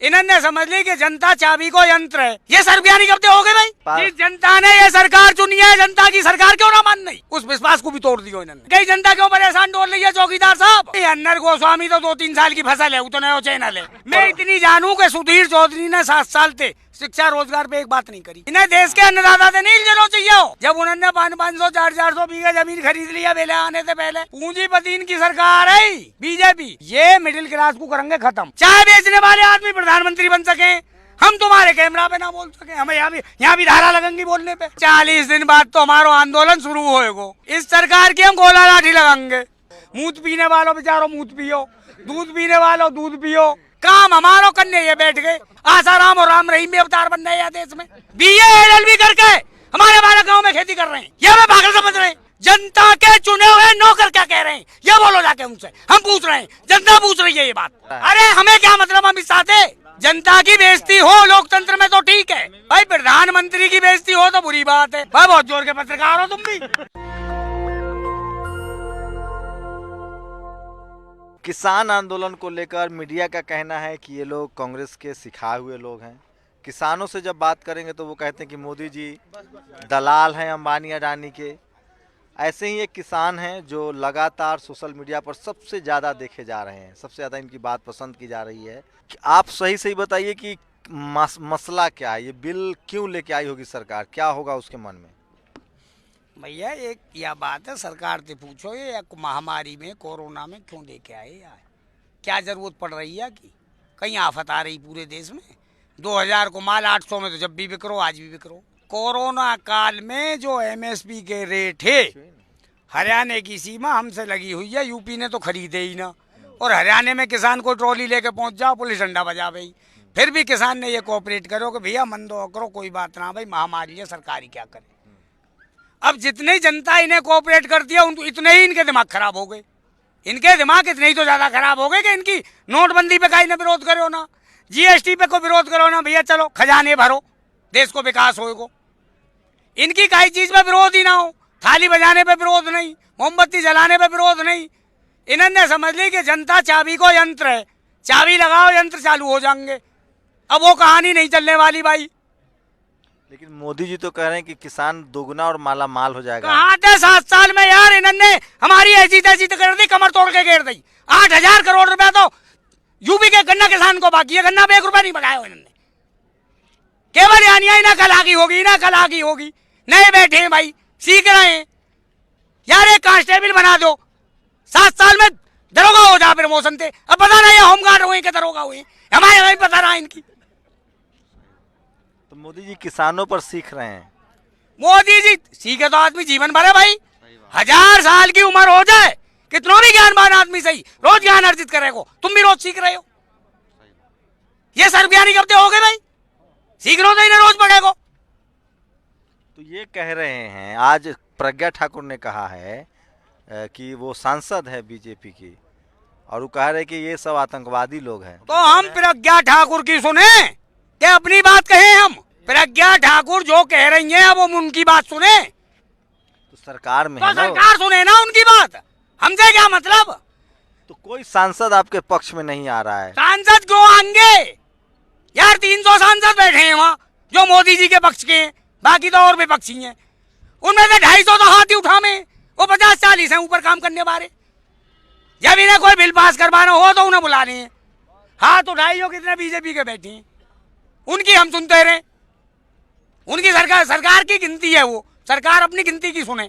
इन्होंने समझ ली कि जनता चाबी को यंत्र है। ये सरबियानी कब हो गए भाई? जिस जनता ने ये सरकार चुनी है, जनता की सरकार क्यों ना मान नहीं? उस विश्वास को भी तोड़ दिया इन्होंने। कई जनता क्यों परेशान डोल रही है चौकीदार साहब? अन्नर गोस्वामी तो 2-3 साल की फसल है, उतना वो चैनल है। मैं इतनी जानूं कि सुधीर चौधरी ने 7 साल थे शिक्षा रोजगार पे एक बात नहीं करी। इन्हें देश के अन्नदाता से नहीं लेना चाहिए हो। जब उन्होंने 500 400 बीघे जमीन खरीद लिया बेले आने से पहले, पूंजीपति इनकी सरकार है बीजेपी। ये मिडिल क्लास को करेंगे खत्म। चाय बेचने वाले आदमी प्रधानमंत्री बन सके, हम तुम्हारे कैमरा पे ना बोल सके, हमें यहाँ भी धारा लगेंगी बोलने पे। 40 दिन बाद तो हमारा आंदोलन शुरू होएगा। इस सरकार की हम गोला लाठी लगाएंगे। मूत पीने वालों बेचारो मूत पियो, दूध पीने वालों दूध पियो। काम हमारो करने ये बैठ गए। आसाराम और राम रहीम भी अवतार बन रहे हैं देश में। BA LLB करके हमारे बालक गाँव में खेती कर रहे हैं। ये हमें पागल समझ रहे हैं। जनता के चुने हुए नौकर क्या कह रहे हैं ये बोलो जाके उनसे। हम पूछ रहे हैं, जनता पूछ रही है ये बात। अरे हमें क्या मतलब, हम इस साथ है। जनता की बेइज्जती हो लोकतंत्र में तो ठीक है भाई, प्रधानमंत्री की बेइज्जती हो तो बुरी बात है भाई। बहुत जोर के पत्रकार हो तुम भी। किसान आंदोलन को लेकर मीडिया का कहना है कि ये लोग कांग्रेस के सिखाए हुए लोग हैं। किसानों से जब बात करेंगे तो वो कहते हैं कि मोदी जी दलाल हैं अंबानी अडानी के। ऐसे ही एक किसान हैं जो लगातार सोशल मीडिया पर सबसे ज़्यादा देखे जा रहे हैं, सबसे ज़्यादा इनकी बात पसंद की जा रही है। आप सही बताइए कि मसला क्या है, ये बिल क्यों लेके आई होगी सरकार, क्या होगा उसके मन में? भैया एक यह बात है, सरकार से पूछो ये महामारी में कोरोना में क्यों लेके आए यार? क्या जरूरत पड़ रही है कि कहीं आफत आ रही पूरे देश में? 2000 को माल 800 में तो जब भी बिक्रो आज भी बिक्रो। कोरोना काल में जो MSP के रेट है, हरियाणा की सीमा हमसे लगी हुई है, यूपी ने तो खरीदे ही ना। और हरियाणा में किसान को ट्रॉली लेके पहुंच जाओ, पुलिस डंडा बजा भाई। फिर भी किसान ने ये कोऑपरेट करो कि भैया मन दो करो, कोई बात ना भाई, महामारी है सरकार ही क्या करे। अब जितनी जनता इन्हें कोऑपरेट कर दिया इतने ही इनके दिमाग खराब हो गए। इनके दिमाग इतने ही तो ज्यादा खराब हो गए कि इनकी नोटबंदी पे कहीं ना विरोध करो ना, GST पे को विरोध करो ना भैया, चलो खजाने भरो, देश को विकास होएगा। इनकी कई चीज पे विरोध ही ना हो, थाली बजाने पे विरोध नहीं, मोमबत्ती जलाने पे विरोध नहीं। इन्होंने समझ ली कि जनता चाबी को यंत्र है, चाबी लगाओ यंत्र चालू हो जाएंगे। अब वो कहानी नहीं चलने वाली भाई। लेकिन मोदी जी तो कह रहे हैं कि किसान दोगुना और माला माल हो जाएगा। कहाँ थे 7 साल में यार? इन्होंने हमारी ऐसी तैसी कर दी, कमर तोड़ के घेर दी। 8000 करोड़ रुपया तो यूपी के गन्ना किसान को बाकी है, गन्ना पे 1 रुपया नहीं बकाया इन्होंने। केवल यानी ना कल आगी होगी, ना कल आगी होगी। नए बैठे हैं भाई, सीख रहे हैं यार। एक कांस्टेबल बना दो, 7 साल में दरोगा हो जा प्रमोशन थे। अब पता नहीं होमगार्ड हुए कि दरोगा हुए, हमारे नहीं पता रहा इनकी। तो मोदी जी किसानों पर सीख रहे हैं। मोदी जी सीखे तो आदमी जीवन भर है भाई। 1000 साल की उम्र हो जाए, कितना भी ज्ञानवान आदमी सही, रोज ज्ञान अर्जित करेगा। तुम भी रोज सीख रहे हो। ये सरबियानी कब हो गए भाई? सीख रहे हो तो इन्हें रोज पढ़ेगा। तो ये कह रहे हैं, आज प्रज्ञा ठाकुर ने कहा है कि वो सांसद है बीजेपी की, और वो कह रहे कि ये सब आतंकवादी लोग हैं। तो हम प्रज्ञा ठाकुर की सुने क्या अपनी बात कहें? हम प्रज्ञा ठाकुर जो कह रही हैं अब हम उनकी बात सुने? तो सरकार में तो है ना, सरकार सुने ना उनकी बात, हमसे क्या मतलब? तो कोई सांसद आपके पक्ष में नहीं आ रहा है। सांसद क्यों आएंगे यार? 300 सांसद बैठे हैं वहाँ जो मोदी जी के पक्ष के हैं, बाकी तो और विपक्षी हैं। उनमें से 250 तो हाथ ही उठा में, वो 50-40 हैं ऊपर काम करने वाले। जब इन्हें कोई बिल पास करवाना हो तो उन्हें बुला रहे हैं। हाथ उठाई हो कितने बीजेपी के बैठे हैं, उनकी हम सुनते रहे। उनकी सरकार की गिनती है, वो सरकार अपनी गिनती की सुने।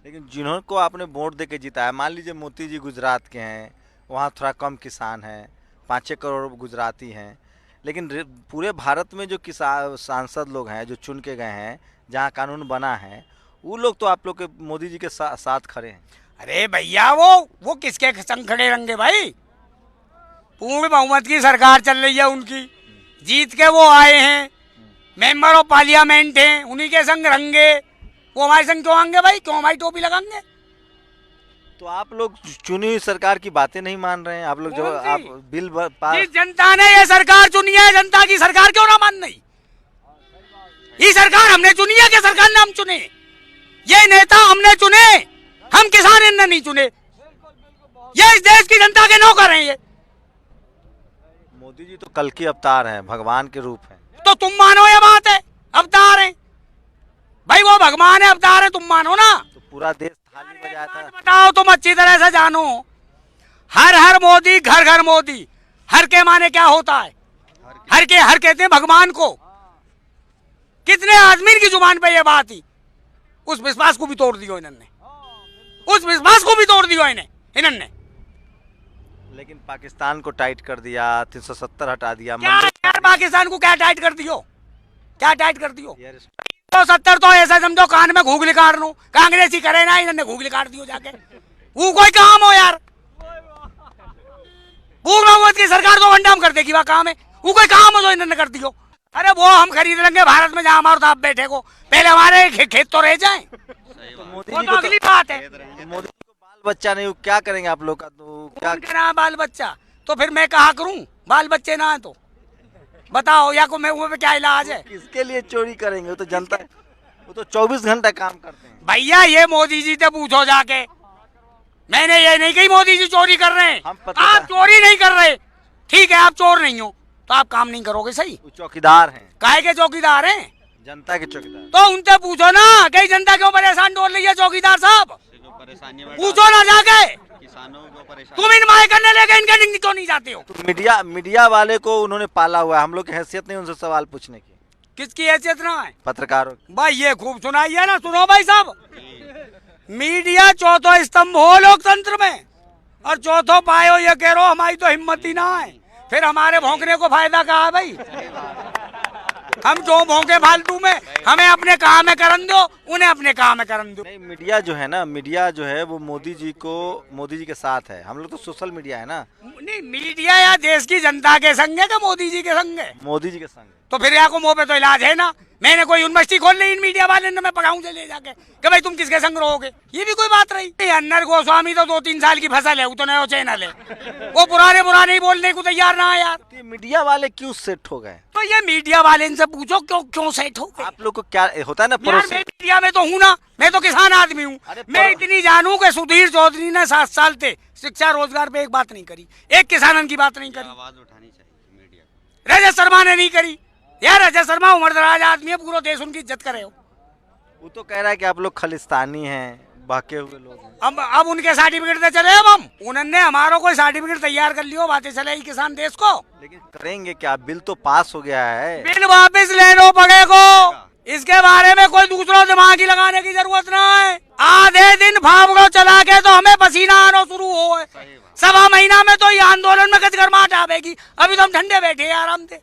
लेकिन जिन्हों को आपने वोट दे के जिताया, मान लीजिए मोदी जी गुजरात के हैं, वहाँ थोड़ा कम किसान हैं, 5-6 करोड़ गुजराती हैं, लेकिन पूरे भारत में जो किसान सांसद लोग हैं जो चुन के गए हैं, जहाँ कानून बना है, वो लोग तो आप लोग के मोदी जी के साथ खड़े हैं। अरे भैया वो किसके संग खड़े रहेंगे भाई? पूर्ण बहुमत की सरकार चल रही है उनकी, जीत के वो आए हैं, मेंबर ऑफ पार्लियामेंट हैं, उन्हीं के संग रहेंगे। वो हमारे संग क्यों आएंगे भाई? क्यों हमारी टोपी लगाएंगे? तो आप लोग चुनी हुई सरकार की बातें नहीं मान रहे हैं। आप लोग जो आप बिल पास, जिस जनता ने ये सरकार चुनी है, जनता की सरकार क्यों ना मान नहीं? ये सरकार हमने चुनी है कि सरकार ने हम चुने? ये नेता हमने चुने, हम किसान इन्हें नहीं चुने। ये इस देश की जनता के नौकर हैं। ये मोदी जी तो कल की अवतार हैं, भगवान के रूप हैं। तो तुम मानो ये बात है, अवतार है भाई, वो भगवान है, अवतार है, तुम मानो ना। तो पूरा देश थाली बजाया था। बताओ, तुम अच्छी तरह से जानो, हर हर मोदी, घर घर मोदी। हर के माने क्या होता है? हर कहते हैं भगवान को। कितने आदमी की जुबान पे ये बात ही, उस विश्वास को भी तोड़ दियो इन्होंने, उस विश्वास को भी तोड़ दियो इन्होंने। लेकिन पाकिस्तान को टाइट कर दिया, 370 हटा दिया। क्या यार, पाकिस्तान को क्या टाइट कर दियो? क्या टाइट कर दियो? यार 370 तो ऐसा समझो कान में घूंघली काट लो, कांग्रेसी करे ना, इन्होंने घूंघली काट दियो जाके। वो कोई काम हो यार? भूख नौबत की सरकार तो वनडाम कर देगी, वह काम है। वो कोई काम हो जो इन्होंने कर दियो? अरे वो हम खरीद लेंगे भारत में, जहाँ हमारे आप बैठे को, पहले हमारे खेत तो रह जाए। मोदी वो जी तो को अगली बात है। मोदी जी को बाल बच्चा नहीं, क्या करेंगे आप लोग का? तो क्या उनके नाम बाल बच्चा, तो फिर मैं कहा करूं बाल बच्चे ना है तो बताओ, या को मैं वो पे क्या इलाज है? किसके लिए चोरी करेंगे? वो तो जनता, वो तो 24 घंटा काम करते हैं। भैया ये मोदी जी से पूछो जाके, मैंने ये नहीं कही मोदी जी चोरी कर रहे हैं। आप चोरी नहीं कर रहे, ठीक है, आप चोर नहीं हो तो आप काम नहीं करोगे, सही। वो चौकीदार हैं, काहे के चौकीदार हैं? जनता के चौकीदार। तो उनसे पूछो ना कि जनता क्यों परेशान डोल रही है चौकीदार साहब, पूछो ना जाके। तुम इन माय करने लेके इनके डिंग क्यों नहीं जाते हो? तो मीडिया वाले को उन्होंने पाला हुआ है, हम लोग की हैसियत नहीं उनसे सवाल पूछने की। किसकी हैसियत ना है? पत्रकारों की। भाई ये खूब सुनाइए ना, सुनो भाई साहब। मीडिया चौथो स्तंभ हो लोकतंत्र में, और चौथो पायो ये कह रहो हमारी तो हिम्मत ही ना है, फिर हमारे भौंकने को फायदा कहा है भाई? हम जो भौंके फालतू में, हमें अपने काम में करन दो, उन्हें अपने काम में करन दो। नहीं, मीडिया जो है ना, मीडिया जो है वो मोदी जी के साथ है। हम लोग तो सोशल मीडिया है ना। नहीं, मीडिया या देश की जनता के संग है, मोदी जी के संग है? मोदी जी के संग। तो फिर यहाँ को मुंह पे तो इलाज है ना। मैंने कोई यूनिवर्सिटी खोल ली इन मीडिया वाले ने, मैं पढ़ाऊं ले जाके कि भाई तुम किसके संग रहोगे? ये भी कोई बात रही? अन्नर गोस्वामी तो 2-3 साल की फसल है, वो तो नया चैनल है, वो पुराने ही बोलने को तैयार ना है यार। तो मीडिया वाले क्यों सेट हो गए? तो ये मीडिया वाले इनसे पूछो क्यों सेट हो गए? आप लोग को क्या होता है ना, यार मैं मीडिया में तो हूँ ना, मैं तो किसान आदमी हूँ। मैं इतनी जानूं कि सुधीर चौधरी ने 7 साल थे शिक्षा रोजगार पे एक बात नहीं करी, एक किसानन की बात नहीं करी। आवाज उठानी चाहिए मीडिया। रजत शर्मा ने नहीं करी यार। रजत शर्मा उम्रदराज आदमी है, पूरा देश उनकी इज्जत करे हो। वो तो कह रहा है कि आप लोग खालिस्तानी हैं, बहके हुए लोग हैं। अब उनके सर्टिफिकेट दे चले, अब हम उन्होंने हमारो कोई सर्टिफिकेट तैयार कर लियो, बातें चले ही किसान देश को। लेकिन करेंगे क्या? बिल तो पास हो गया है। बिल वापस ले लो पड़े को, इसके बारे में कोई दूसरा दिमाग ही लगाने की जरूरत ना है। आधे दिन फावड़ो चला के तो हमें पसीना आना शुरू हो, 1.25 महीना में तो ये आंदोलन में गजगरमाहट आवेगी। अभी तो हम ठंडे बैठे आराम से,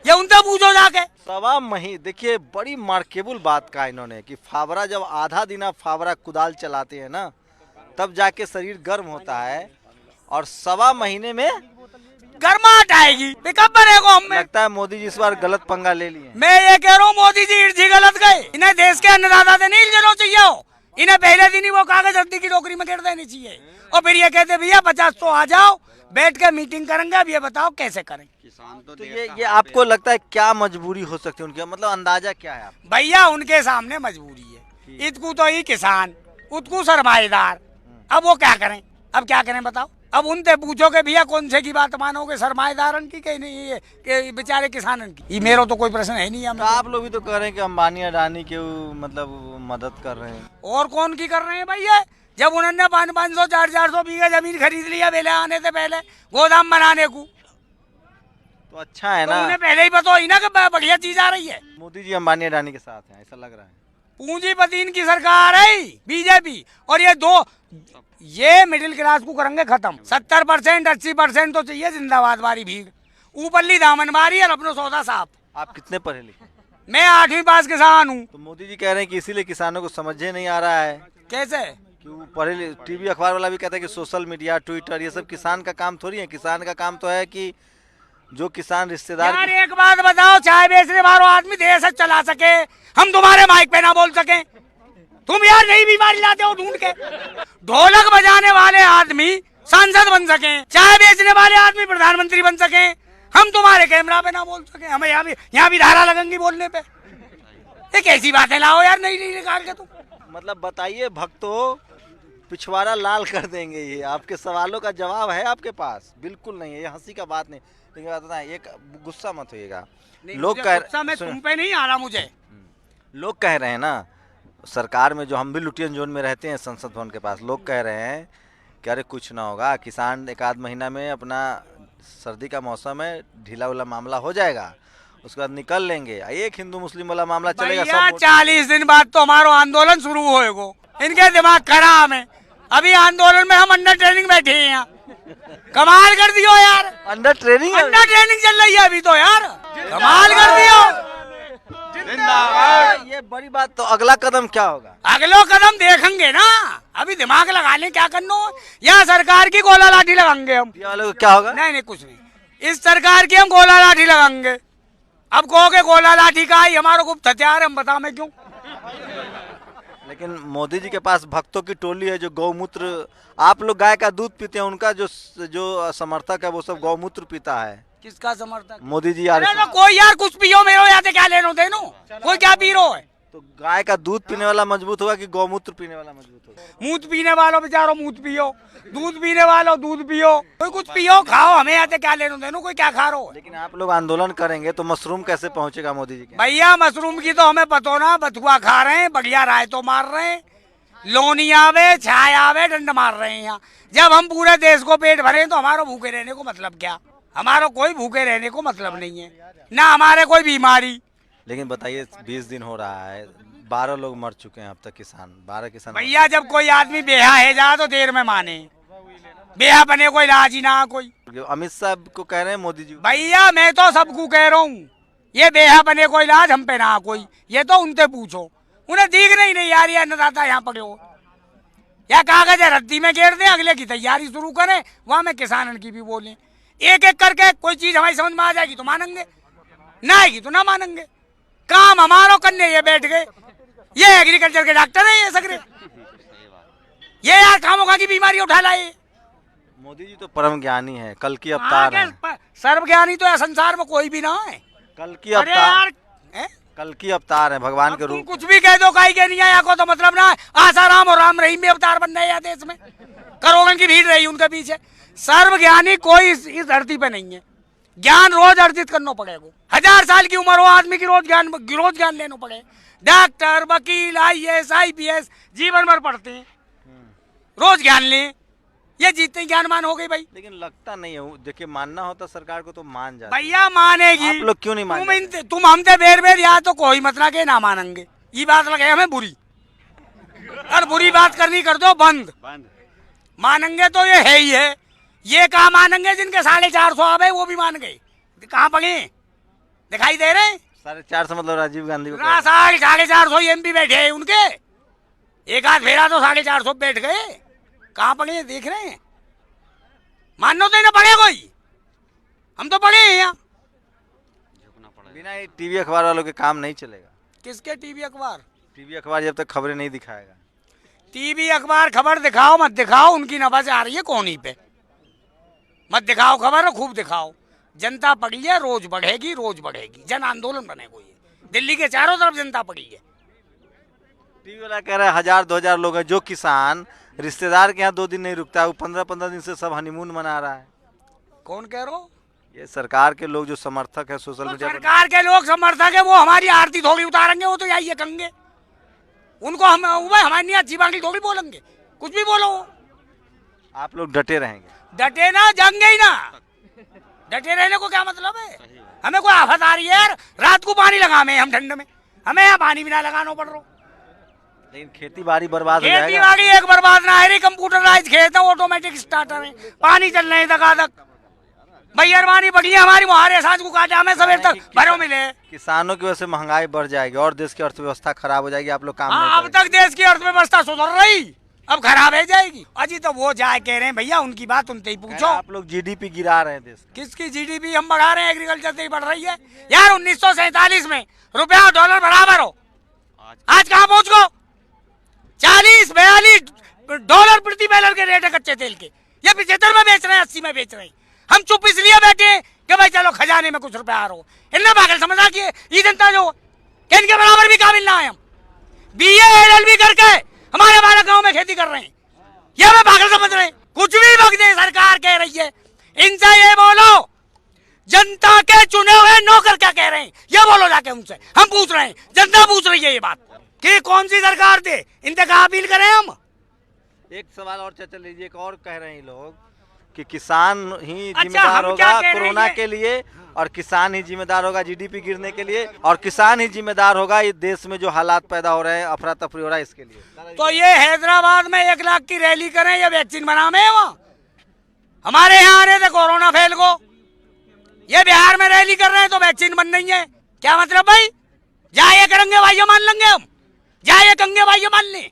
ये उनसे पूछो जाके। 1.25 महीने, देखिए बड़ी मार्केबल बात कहा इन्होंने कि फावड़ा, जब आधा दिन आप फावड़ा कुदाल चलाते हैं ना, तब जाके शरीर गर्म होता है, और 1.25 महीने में गर्माहट आएगी। कब बनेगा? हमें लगता है मोदी जी इस बार गलत पंगा ले लिए। मैं ये कह रहा हूँ मोदी जी इर्जी गलत गए, इन्हें देश के अन्नदाता से नहीं इल्झना चाहिए हो। इन्हें पहले दिन ही वो कागज रद्दी की टोकरी में गिर देनी चाहिए, और फिर ये कहते भैया 50 तो आ जाओ, बैठ के मीटिंग करेंगे, अब ये बताओ कैसे करें। किसान तो ये आपको लगता है क्या मजबूरी हो सकती है उनकी, मतलब अंदाजा क्या है आप? भैया उनके सामने मजबूरी है, इतकू तो ही किसान, उतकू सरमाएदार। अब वो क्या करें? अब क्या करें बताओ? अब उनसे पूछो कि भैया कौन से की बात मानोगे, सरमाएदारन की कि नहीं, ये कि बेचारे किसानन की? ये मेरा तो कोई प्रश्न है नहीं। तो आप लोग भी तो कह रहे हैं कि अंबानी अडानी के मतलब मदद कर रहे हैं। और कौन की कर रहे हैं भैया? जब उन्होंने 500 400 बीघा जमीन खरीद लिया बेले आने से पहले गोदाम बनाने को, तो अच्छा है तो ना। उन्हें पहले ही पता हो ना कि बढ़िया चीज आ रही है। मोदी जी अंबानी अडानी के साथ हैं, ऐसा लग रहा है। पूंजीपति इनकी सरकार है बीजेपी, और ये मिडिल क्लास को करेंगे खत्म। 70% 80% तो चाहिए जिंदाबाद वाली भीड़, ऊपरली दामन बारी और अपनो सौदा साफ। आप कितने पढ़े लिखे? मैं 8वीं पास किसान हूँ। तो मोदी जी कह रहे हैं कि इसीलिए किसानों को समझे नहीं आ रहा है। कैसे? पढ़े, टीवी अखबार वाला भी कहता है कि सोशल मीडिया, ट्विटर, ये सब किसान का काम थोड़ी है। किसान का काम तो है कि जो किसान रिश्तेदार। यार एक बात बताओ, चाय बेचने वालों आदमी देश चला सके, हम तुम्हारे माइक पे ना बोल सके? तुम यार नई बीमारी लाते हो ढूंढ के। ढोलक बजाने वाले आदमी सांसद बन सके, चाय बेचने वाले आदमी प्रधानमंत्री बन सके, हम तुम्हारे कैमरा पे ना बोल सके? हमें यहाँ भी धारा लगेंगी बोलने पे। ये कैसी बातें लाओ यार नई निकाल के तुम। मतलब बताइए भक्तों, पिछवाड़ा लाल कर देंगे ये? आपके सवालों का जवाब है आपके पास? बिल्कुल नहीं है, ये हंसी का बात नहीं। देखिए बात बताएं, एक गुस्सा मत होइएगा। नहीं, लोग मुझे गुस्सा मैं सुनो, तुम पे नहीं आ रहा मुझे। लोग कह रहे हैं ना, सरकार में जो हम भी लुटियन जोन में रहते हैं संसद भवन के पास, लोग कह रहे हैं कि अरे कुछ ना होगा, किसान एक आध महीना में अपना, सर्दी का मौसम है, ढीला उला मामला हो जाएगा, उसके बाद निकल लेंगे, एक हिंदू मुस्लिम वाला मामला चलेगा। भैया सब 40 दिन बाद तो हमारा आंदोलन शुरू होएगा। इनके दिमाग खराब है। अभी आंदोलन में हम अंडर ट्रेनिंग बैठे हैं यहाँ। कमाल कर दियो यार, अंडर ट्रेनिंग है। अंडर ट्रेनिंग चल रही है अभी तो यार, कमाल कर दियो। ये बड़ी बात। तो अगला कदम क्या होगा? अगलो कदम देखेंगे ना, अभी दिमाग लगा ले क्या करना। यहाँ सरकार की गोला लाठी लगाएंगे हम। ये वाले को क्या होगा? नहीं नहीं कुछ नहीं, इस सरकार की हम गोला लाठी लगाएंगे। अब कहोगे गोला लाठी का ही हमारा गुप्त हथियार, हम बता मैं क्यों। लेकिन मोदी जी के पास भक्तों की टोली है जो गौमूत्र, आप लोग गाय का दूध पीते हैं, उनका जो समर्थक है वो सब गौमूत्र पीता है। किसका समर्थक? मोदी जी यार। अरे कोई यार कुछ पियो मेरो यहाँ से क्या लेनो देनो, कोई क्या पी रो है। तो गाय का दूध पीने वाला मजबूत होगा कि गौमूत्र पीने वाला मजबूत होगा? मूत पीने वालों बेचारो मूत पियो, दूध पीने वालों दूध पियो, कोई कुछ पियो खाओ, हमें यहाँ से क्या लेनो देनो, कोई क्या खा रो है। लेकिन आप लोग आंदोलन करेंगे तो मशरूम कैसे पहुंचेगा मोदी जी के? भैया मशरूम की तो हमें पतो ना, बथुआ खा रहे हैं, बढ़िया राय तो मार रहे हैं, लोनी आवे छाय आवे डंड मार रहे हैं यहाँ। जब हम पूरे देश को पेट भरे तो हमारा भूखे रहने को मतलब क्या? हमारा कोई भूखे रहने को मतलब नहीं है, ना हमारे कोई बीमारी। लेकिन बताइए 20 दिन हो रहा है, 12 लोग मर चुके हैं अब तक, किसान 12 किसान। भैया जब कोई आदमी बेहा है जा तो देर में माने, बेहा बने कोई इलाज ही ना कोई। अमित शाह को कह रहे हैं मोदी जी। भैया मैं तो सबको कह रहा हूँ, ये बेहा बने कोई इलाज हम पे ना कोई, ये तो उनसे पूछो, उन्हें दिख नहीं यार, ये अन्नदाता यहाँ पड़े हो या कागज है रद्दी में घेर दें, अगले की तैयारी शुरू करें, वहां में किसानन की भी बोलें। एक एक करके कोई चीज हमारी समझ में आ जाएगी तो मानेंगे, ना आएगी तो ना मानेंगे। काम हमारा करने ये बैठ गए, ये एग्रीकल्चर के डॉक्टर है ये सगरे, ये यार खामोखा की बीमारी उठा लाए। मोदी जी तो परम ज्ञानी है, कल की अवतार है। सर्वज्ञानी तो है संसार में कोई भी ना है। कल की अरे अवतार, यार कल की अवतार है, भगवान के तुम रूप। कुछ भी कह दो, काई के नहीं आया को तो मतलब ना है। आसाराम और राम रहीम भी अवतार बन रहे हैं देश में, करोड़ों की भीड़ रही उनके पीछे। सर्वज्ञानी कोई इस धरती पे नहीं है, ज्ञान रोज अर्जित करना पड़ेगा। 1000 साल की उम्र हो आदमी की रोज ज्ञान लेना पड़े। डॉक्टर वकील IAS IPS जीवन भर पढ़ते हैं, रोज ज्ञान लें, ये जीतते ज्ञानमान हो गई भाई। लेकिन लगता नहीं है, देखिए मानना होता सरकार को तो मान जाती। भैया मानेगी, आप लोग क्यों नहीं मानते? तुम हमसे बेर बेर या तो कोई मतलब के ना मानेंगे, ये बात लगे हमें बुरी, और बुरी बात करनी कर दो बंद। मानेंगे तो ये है ही है, ये कहा मानेंगे जिनके 450 आवे वो भी मान गए, कहाँ पगे दिखाई दे रहे? 450 मतलब राजीव गांधी को। 450 MP बैठे हैं उनके, एक आध फेरा तो 450 बैठ गए, कहाँ पड़े देख रहे हैं? मानो तो ना पड़े कोई, हम तो पड़े हैं यहाँ। बिना टीवी अखबार वालों के काम नहीं चलेगा। किसके टीवी अखबार? टीवी अखबार जब तक खबरें नहीं दिखाएगा। टीवी अखबार खबर दिखाओ मत दिखाओ, उनकी नवाज आ रही है कोनी पे, मत दिखाओ खबर, खूब दिखाओ। जनता पड़ी है, रोज बढ़ेगी रोज बढ़ेगी, जन आंदोलन बनेगा ये। दिल्ली के चारों तरफ जनता पड़ी है। टीवी वाला कह रहा है 1000-2000 लोग हैं, जो किसान रिश्तेदार के यहाँ 2 दिन नहीं रुकता है, वो 15-15 दिन से सब हनीमून मना रहा है। कौन कह रहा हो? ये सरकार के लोग जो समर्थक है सोशल मीडिया पर। सरकार के लोग समर्थक है, वो हमारी आरती थोड़ी उतारेंगे, वो तो यही कहेंगे। उनको हम हमारी अच्छी बात थोड़ी बोलेंगे, कुछ भी बोलो। आप लोग डटे रहेंगे? डटे ना जंगे ही ना, डटे रहने को क्या मतलब है? हमें कोई आफत आ रही है यार, रात को पानी लगावे हम ठंड में, हमें यहाँ पानी भी ना लगाना पड़ रहा। लेकिन खेती बाड़ी बर्बाद हो जाएगा। खेती बाड़ी एक बर्बाद ना है, कंप्यूटराइज खेत है, ऑटोमेटिक स्टार्टर है, पानी चल रहे हैं धकाधक। भैया पानी बढ़िया हमारी मुहारे सांझ को काटा, हमें सवेर तक भरों मिले। किसानों की वजह से महंगाई बढ़ जाएगी और देश की अर्थव्यवस्था खराब हो जाएगी। आप लोग काम नहीं अब तक देश की अर्थव्यवस्था सुधर रही, अब खराब हो जाएगी। अजी तो वो जाए कह रहे हैं भैया, उनकी बात उनसे ही पूछो। आप लोग GDP गिरा रहे हैं देश। किसकी GDP हम बढ़ा रहे हैं? एग्रीकल्चर से ही बढ़ रही है यार। 1947 में रुपया और डॉलर बराबर हो, आज कहाँ पहुंच गो? 40-42 डॉलर प्रति बैरल के रेट है कच्चे तेल के, ये 75 में बेच रहे हैं, 80 में बेच रहे हैं। हम चुप इसलिए बैठे कि भाई चलो खजाने में कुछ रुपया आ रहा हो। इन्हें पागल समझा कि ये जनता जो इनके बराबर भी काबिल ना है। हम BA LLB करके हमारे बालक गांव में खेती कर रहे हैं, ये हमें पागल समझ रहे हैं। कुछ भी वक्त दे सरकार कह रही है, इनसे ये बोलो जनता के चुने हुए नौकर क्या कह रहे हैं ये बोलो जाके उनसे। हम पूछ रहे हैं, जनता पूछ रही है ये बात कि कौन सी सरकार दे, इनसे कहा अपील करें हम। एक सवाल और चर्चा लीजिए। एक और कह रहे हैं लोग कि किसान ही अच्छा, जिम्मेदार हम क्या होगा कह रहे कोरोना हैं? के लिए, और किसान ही जिम्मेदार होगा जीडीपी गिरने के लिए, और किसान ही जिम्मेदार होगा इस देश में जो हालात पैदा हो रहे हैं, अफरा तफरी हो रहा है, इसके लिए। तो ये हैदराबाद में 1 लाख की रैली करें, ये वैक्सीन बनावे वहाँ। हमारे यहाँ आने थे कोरोना फैल को, ये बिहार में रैली कर रहे हैं तो वैक्सीन बन नहीं है। क्या मतलब भाई? जहाँ ये करेंगे भाई ये मान लेंगे हम, जहाँ ये कहेंगे भाई ये मान लें।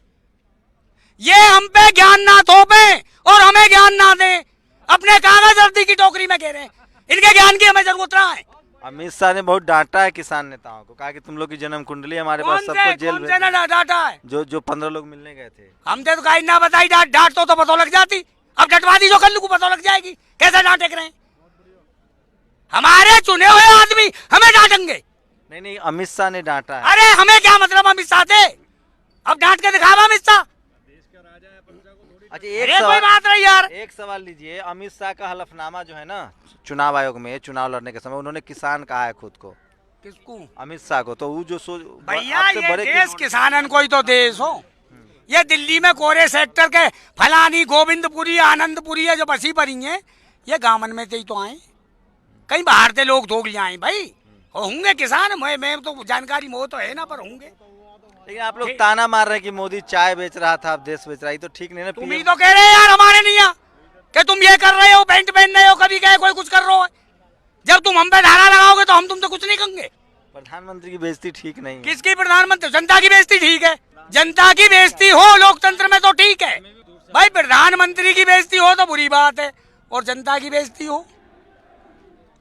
ये हम पे ज्ञान ना थोपे और हमें ज्ञान ना दें। अपने कागज अर्दी की टोकरी में कह रहे हैं, इनके ज्ञान की हमें जरूरत रहा है। अमित शाह ने बहुत डांटा है किसान नेताओं को, कहा कि तुम लोग की जन्म कुंडली हमारे पास, सबको जेल भेज दो। डाटा है जो 15 लोग मिलने गए थे। हमसे तो कहीं ना बताई, डांट तो पता लग जाती। अब डटवा दी जो कल्लू को पता लग जाएगी कैसे डांटे रहे हैं। हमारे चुने हुए आदमी हमें डांटेंगे? नहीं, अमित शाह ने डांटा है। अरे हमें क्या मतलब अमित शाह से? अब डांट के दिखावा अमित शाह। अच्छा, कोई बात नहीं यार। एक सवाल लीजिए। अमित शाह का हलफनामा जो है ना चुनाव आयोग में, चुनाव लड़ने के समय उन्होंने किसान कहा है खुद को। किसको? अमित शाह को। तो वो जो भैया ये देश किसानन कोई तो देश हो। ये दिल्ली में कोरे सेक्टर के फलानी गोविंदपुरी आनंदपुरी है जो बसी पड़ी है, ये गामन में से ही तो आए, कहीं बाहर से लोग धोख ले आए भाई। होंगे किसान, मैं तो जानकारी मोह तो है ना, पर होंगे। लेकिन आप लोग ताना मार रहे हैं कि मोदी चाय बेच रहा था, अब देश बेच रहा है, तो ठीक नहीं ना। तुम ही तो कह रहे हैं यार हमारे नहीं आ कि तुम ये कर रहे हो, पैंट पहन रहे हो, कभी कहे कोई कुछ कर रहे हो। जब तुम हम पे धारा लगाओगे तो हम तुमसे कुछ नहीं कहेंगे। प्रधानमंत्री की बेइज्जती ठीक नहीं है। किसकी प्रधानमंत्री? जनता की बेइज्जती ठीक है। जनता की बेइज्जती हो लोकतंत्र में तो ठीक है भाई, प्रधानमंत्री की बेइज्जती हो तो बुरी बात है, और जनता की बेइज्जती हो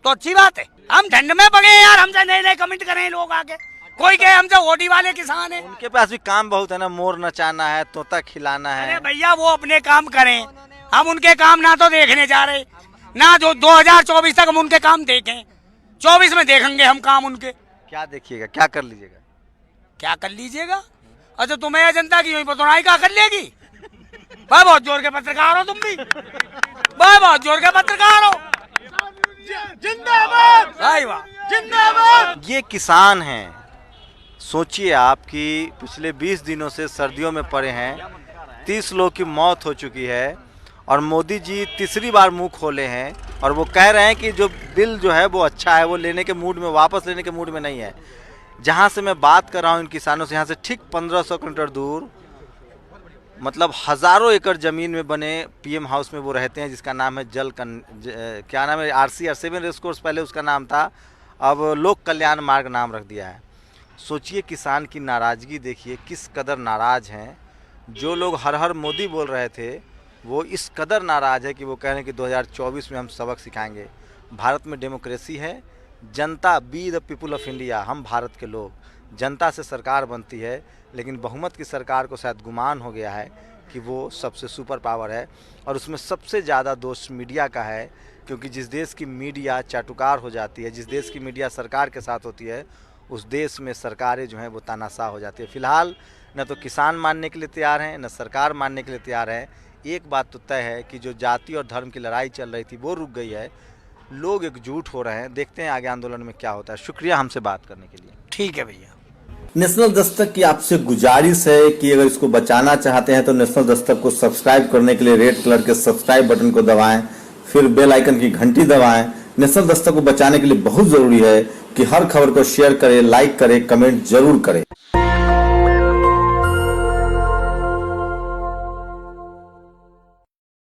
तो अच्छी बात है। हम ठंड में पड़े यार, हमसे नए नए कमेंट करें लोग आके, कोई कहे हमसे ओडी वाले किसान है। उनके पास भी काम बहुत है ना, मोर नचाना है, तोता खिलाना है। अरे भैया वो अपने काम करें, हम उनके काम ना तो देखने जा रहे, ना जो 2024 तक हम उनके काम देखें। 24 में देखेंगे हम काम उनके। क्या देखिएगा, क्या कर लीजिएगा? क्या कर लीजिएगा? अच्छा तुम्हें जनता की वही पतोड़ाई क्या कर लेगी भाई? बहुत जोर के पत्रकार हो तुम भी भाई, बहुत जोर के पत्रकार हो। जिंदाबाद भाई, वाह जिंदाबाद। ये किसान हैं। सोचिए आप कि पिछले 20 दिनों से सर्दियों में पड़े हैं, 30 लोग की मौत हो चुकी है, और मोदी जी तीसरी बार मुंह खोले हैं और वो कह रहे हैं कि जो बिल जो है वो अच्छा है, वो लेने के मूड में, वापस लेने के मूड में नहीं है। जहाँ से मैं बात कर रहा हूँ इन किसानों से, यहाँ से ठीक 1500 किलोमीटर दूर, मतलब हज़ारों एकड़ ज़मीन में बने पीएम हाउस में वो रहते हैं, जिसका नाम है क्या नाम है, RC7 रेसकोर्स पहले उसका नाम था, अब लोक कल्याण मार्ग नाम रख दिया है। सोचिए किसान की नाराज़गी देखिए, किस कदर नाराज़ हैं। जो लोग हर हर मोदी बोल रहे थे वो इस कदर नाराज़ है कि वो कह रहे हैं कि 2024 में हम सबक सिखाएंगे। भारत में डेमोक्रेसी है, जनता, be the people of India, हम भारत के लोग, जनता से सरकार बनती है, लेकिन बहुमत की सरकार को शायद गुमान हो गया है कि वो सबसे सुपर पावर है, और उसमें सबसे ज़्यादा दोष मीडिया का है, क्योंकि जिस देश की मीडिया चाटुकार हो जाती है, जिस देश की मीडिया सरकार के साथ होती है, उस देश में सरकारें जो हैं वो तानाशाह हो जाती है। फिलहाल न तो किसान मानने के लिए तैयार हैं, न सरकार मानने के लिए तैयार है। एक बात तो तय है कि जो जाति और धर्म की लड़ाई चल रही थी वो रुक गई है, लोग एकजुट हो रहे हैं। देखते हैं आगे आंदोलन में क्या होता है। शुक्रिया हमसे बात करने के लिए। ठीक है भैया। नेशनल दस्तक की आपसे गुजारिश है कि अगर इसको बचाना चाहते हैं तो नेशनल दस्तक को सब्सक्राइब करने के लिए रेड कलर के सब्सक्राइब बटन को दबाएं, फिर बेल आइकन की घंटी दबाएं। नेशनल दस्तक को बचाने के लिए बहुत जरूरी है कि हर खबर को शेयर करें, लाइक करें, कमेंट जरूर करें।